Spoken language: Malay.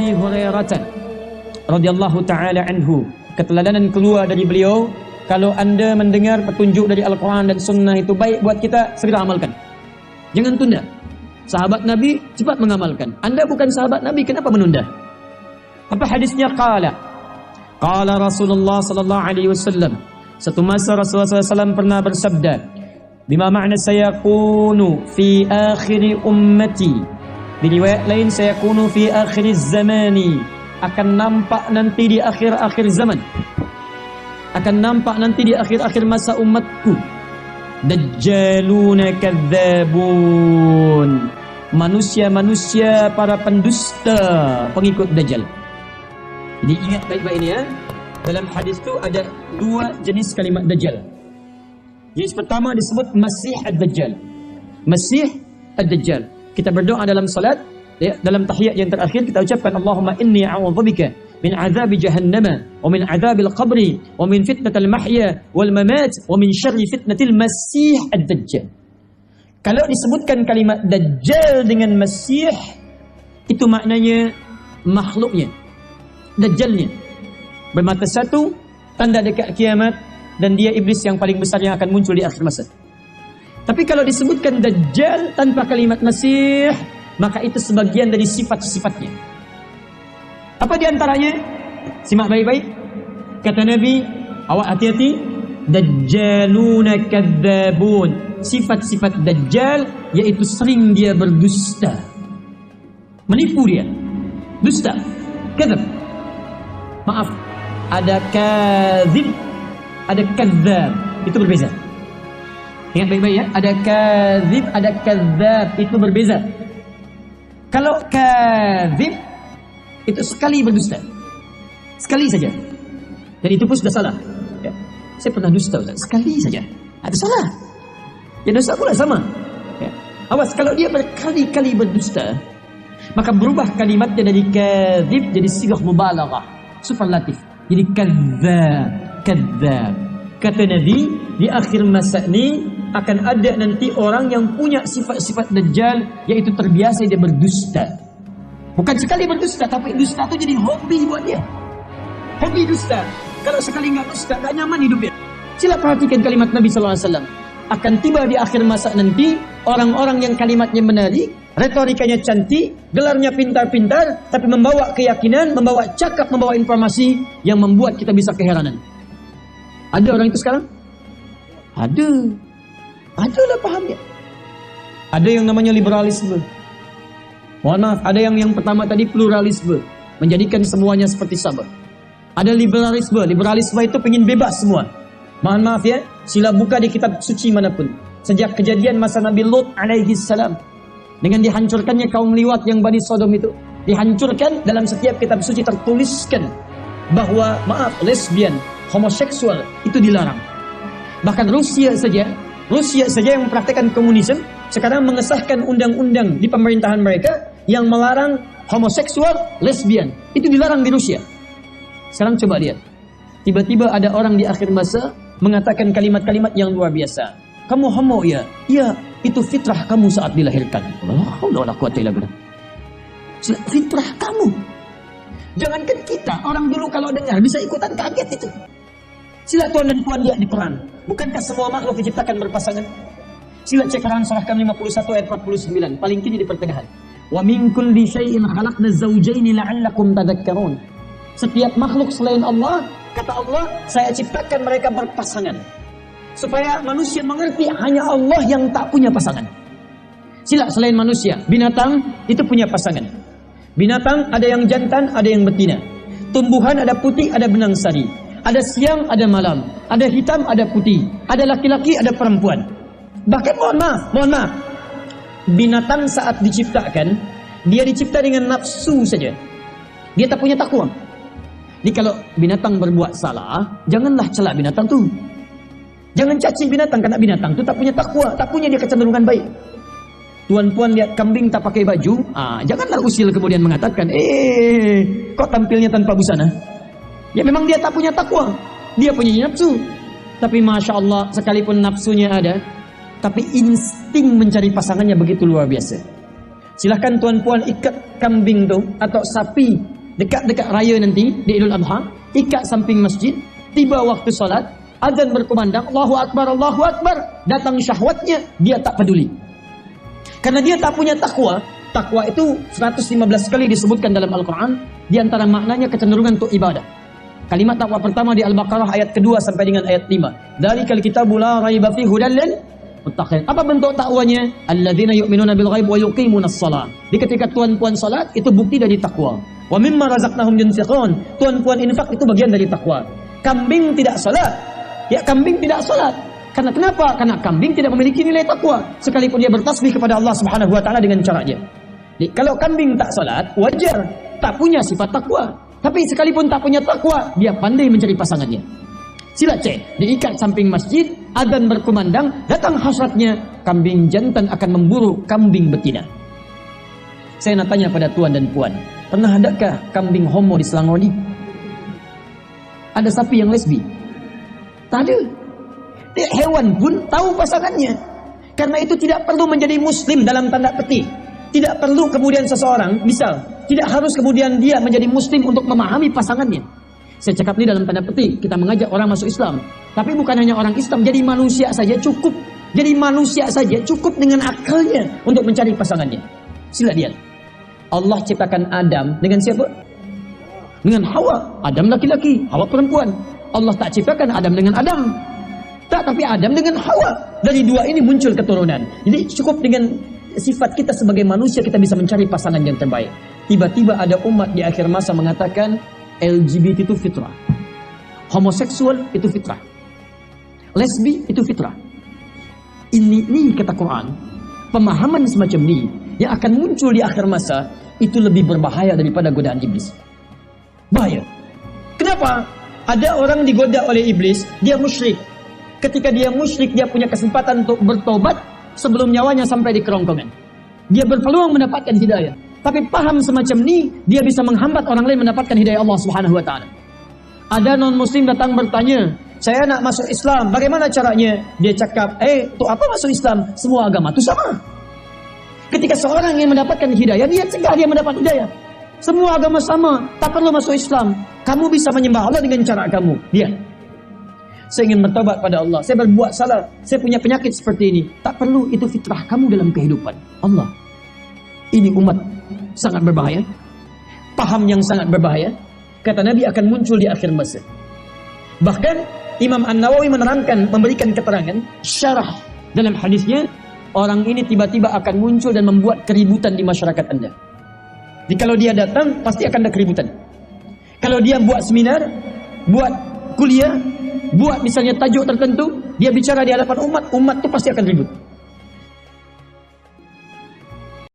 Abi Hurairah radhiyallahu taala anhu, keteladanan keluar dari beliau, kalau anda mendengar petunjuk dari Al-Quran dan Sunnah itu baik buat kita, segera amalkan. Jangan tunda. Sahabat Nabi cepat mengamalkan. Anda bukan sahabat Nabi, kenapa menunda? Apa hadisnya? Qala Rasulullah sallallahu alaihi wasallam. Satu masa Rasulullah SAW pernah bersabda, bima makna sayakunu fi akhir ummati. Di riwayat lain sayakunu fi akhir zamani, akan nampak nanti di akhir-akhir zaman, akan nampak nanti di akhir-akhir masa umatku, dajjaluna kadzabun, manusia-manusia para pendusta, pengikut Dajjal. Jadi ingat baik-baik ini ya. Dalam hadis itu ada dua jenis kalimat Dajjal. Jenis pertama disebut Masih ad-Dajjal. Masih ad-Dajjal. Kita berdoa dalam salat, ya, dalam tahiyat yang terakhir kita ucapkan Allahumma inni a'udzubika min azabi jahannama wa min azabil qabri wa min fitnatil mahya wal mamat wa min syarri fitnatil masih ad-Dajjal. Kalau disebutkan kalimat Dajjal dengan Masih, itu maknanya makhluknya, Dajjalnya, bermata satu, tanda dekat kiamat, dan dia iblis yang paling besar yang akan muncul di akhir masa. Tapi kalau disebutkan Dajjal tanpa kalimat Masih, maka itu sebagian dari sifat-sifatnya. Apa diantaranya? Simak baik-baik. Kata Nabi, awak hati-hati, Dajjaluna kadzabun. Sifat-sifat Dajjal yaitu sering dia berdusta, menipu dia, dusta, kadzab. Maaf, ada kadzib, ada kadzab, itu berbeza. Ingat baik-baik ya, ada kadzib, ada kadzab, itu berbeza. Kalau kadzib itu sekali berdusta, sekali saja, dan itu pun sudah salah. Ya. Saya pernah dusta, Ustaz, sekali saja, ada salah. Ya dosa pula sama. Ya. Awas, kalau dia berkali-kali berdusta, maka berubah kalimatnya dari kadzib jadi sigah mubalaghah, superlatif. Jadi kadzab, kadzab. Kata Nabi, di akhir masa ini akan ada nanti orang yang punya sifat-sifat Dajjal, yaitu terbiasa dia berdusta. Bukan sekali berdusta, tapi dusta itu jadi hobi buat dia. Hobi dusta. Kalau sekali nggak dusta, nggak nyaman hidupnya. Sila perhatikan kalimat Nabi SAW. Akan tiba di akhir masa nanti orang-orang yang kalimatnya menarik, retorikanya cantik, gelarnya pintar-pintar, tapi membawa keyakinan, membawa cakap, membawa informasi yang membuat kita bisa keheranan. Ada orang itu sekarang? Ada. Adalah pahamnya. Ada yang namanya liberalisme. Mohon maaf, ada yang pertama tadi pluralisme, menjadikan semuanya seperti sama. Ada liberalisme. Liberalisme itu pengen bebas semua. Mohon maaf ya, sila buka di kitab suci manapun. Sejak kejadian masa Nabi Lut alaihi salam, dengan dihancurkannya kaum liwat yang Bani Sodom itu, dihancurkan, dalam setiap kitab suci tertuliskan bahwa maaf, lesbian, homoseksual itu dilarang. Bahkan Rusia saja yang mempraktikkan komunisme sekarang mengesahkan undang-undang di pemerintahan mereka yang melarang homoseksual, lesbian. Itu dilarang di Rusia. Sekarang coba lihat. Tiba-tiba ada orang di akhir masa mengatakan kalimat-kalimat yang luar biasa. Kamu homo ya? Iya, itu fitrah kamu saat dilahirkan. Allah quwwata illa billah. Fitrah kamu. Jangankan kita, orang dulu kalau dengar bisa ikutan kaget itu. Sila tuan dan puan lihat di Quran. Bukankah semua makhluk diciptakan berpasangan? Sila cek Quran surah 51 ayat 49, paling kiri di pertengahan. Wa min kulli syai'in khalaqna zawjaini la'allakum tadhakkarun. Setiap makhluk selain Allah, kata Allah, saya ciptakan mereka berpasangan. Supaya manusia mengerti hanya Allah yang tak punya pasangan. Sila selain manusia, binatang itu punya pasangan. Binatang ada yang jantan, ada yang betina. Tumbuhan ada putih, ada benang sari. Ada siang, ada malam. Ada hitam, ada putih. Ada laki-laki, ada perempuan. Bahkan mohon maaf. Binatang saat diciptakan, dia dicipta dengan nafsu saja. Dia tak punya takwa. Jadi kalau binatang berbuat salah, janganlah celak binatang tu. Jangan caci binatang, karena binatang tu tak punya takwa, tak punya dia kecenderungan baik. Tuan-puan lihat kambing tak pakai baju, janganlah usil kemudian mengatakan, kok tampilnya tanpa busana? Ya memang dia tak punya takwa, dia punya nafsu. Tapi Masya Allah, sekalipun nafsunya ada, tapi insting mencari pasangannya begitu luar biasa. Silahkan tuan-puan ikat kambing tu atau sapi dekat-dekat raya nanti di Idul Adha, ikat samping masjid, tiba waktu salat, azan berkumandang, Allahu Akbar, Allahu Akbar, datang syahwatnya, dia tak peduli. Karena dia tak punya takwa. Takwa itu 115 kali disebutkan dalam Al-Quran. Di antara maknanya kecenderungan untuk ibadah. Kalimat takwa pertama di Al-Baqarah ayat kedua sampai dengan ayat 5. Dzalikal kitabu la raiba fihi hudal lil muttaqin. Apa bentuk takwanya? Alladzina yu'minuna bil ghaib wa yuqimunas shalah. Di ketika tuan-puan salat itu bukti dari takwa. Wa mimma razaqnahum yunfiqun. Tuan-puan infak itu bagian dari takwa. Kambing tidak salat. Ya, kambing tidak salat. Karena kenapa? Karena kambing tidak memiliki nilai takwa. Sekalipun dia bertasbih kepada Allah Subhanahu wa taala dengan caranya. Jadi, kalau kambing tak salat, wajar, tak punya sifat takwa. Tapi sekalipun tak punya takwa, dia pandai mencari pasangannya. Sila cek, diikat samping masjid, adzan berkumandang, datang hasratnya, kambing jantan akan memburu kambing betina. Saya nak tanya pada tuan dan puan, pernah adakah kambing homo di Selangor ini? Ada sapi yang lesbi? Tak ada. Hewan pun tahu pasangannya. Karena itu tidak perlu menjadi muslim dalam tanda petik. Tidak perlu kemudian seseorang, misal, tidak harus kemudian dia menjadi muslim untuk memahami pasangannya. Saya cakap ini dalam tanda petik, kita mengajak orang masuk Islam. Tapi bukan hanya orang Islam, jadi manusia saja cukup. Jadi manusia saja cukup dengan akalnya untuk mencari pasangannya. Sila lihat. Allah ciptakan Adam dengan siapa? Dengan Hawa. Adam laki-laki, Hawa perempuan. Allah tak ciptakan Adam dengan Adam. Tak, tapi Adam dengan Hawa. Dari dua ini muncul keturunan. Jadi cukup dengan sifat kita sebagai manusia, kita bisa mencari pasangan yang terbaik. Tiba-tiba ada umat di akhir masa mengatakan LGBT itu fitrah, homoseksual itu fitrah, lesbi itu fitrah. Ini kata Quran. Pemahaman semacam ini yang akan muncul di akhir masa itu lebih berbahaya daripada godaan iblis. Bahaya. Kenapa? Ada orang digoda oleh iblis, dia musyrik. Ketika dia musyrik, dia punya kesempatan untuk bertobat sebelum nyawanya sampai di kerongkongan. Dia berpeluang mendapatkan hidayah. Tapi paham semacam ini, dia bisa menghambat orang lain mendapatkan hidayah Allah Subhanahu wa taala. Ada non-muslim datang bertanya, saya nak masuk Islam, bagaimana caranya? Dia cakap, untuk apa masuk Islam? Semua agama itu sama. Ketika seorang yang mendapatkan hidayah, dia cegah dia mendapat hidayah. Semua agama sama, tak perlu masuk Islam. Kamu bisa menyembah Allah dengan cara kamu. Dia, saya ingin bertobat pada Allah, saya berbuat salah, saya punya penyakit seperti ini. Tak perlu, itu fitrah kamu dalam kehidupan Allah. Ini umat sangat berbahaya. Paham yang sangat berbahaya. Kata Nabi akan muncul di akhir masa. Bahkan Imam An-Nawawi menerangkan, memberikan keterangan syarah dalam hadisnya, orang ini tiba-tiba akan muncul dan membuat keributan di masyarakat Anda. Jadi kalau dia datang, pasti akan ada keributan. Kalau dia buat seminar, buat kuliah, buat misalnya tajuk tertentu, dia bicara di hadapan umat, umat itu pasti akan ribut.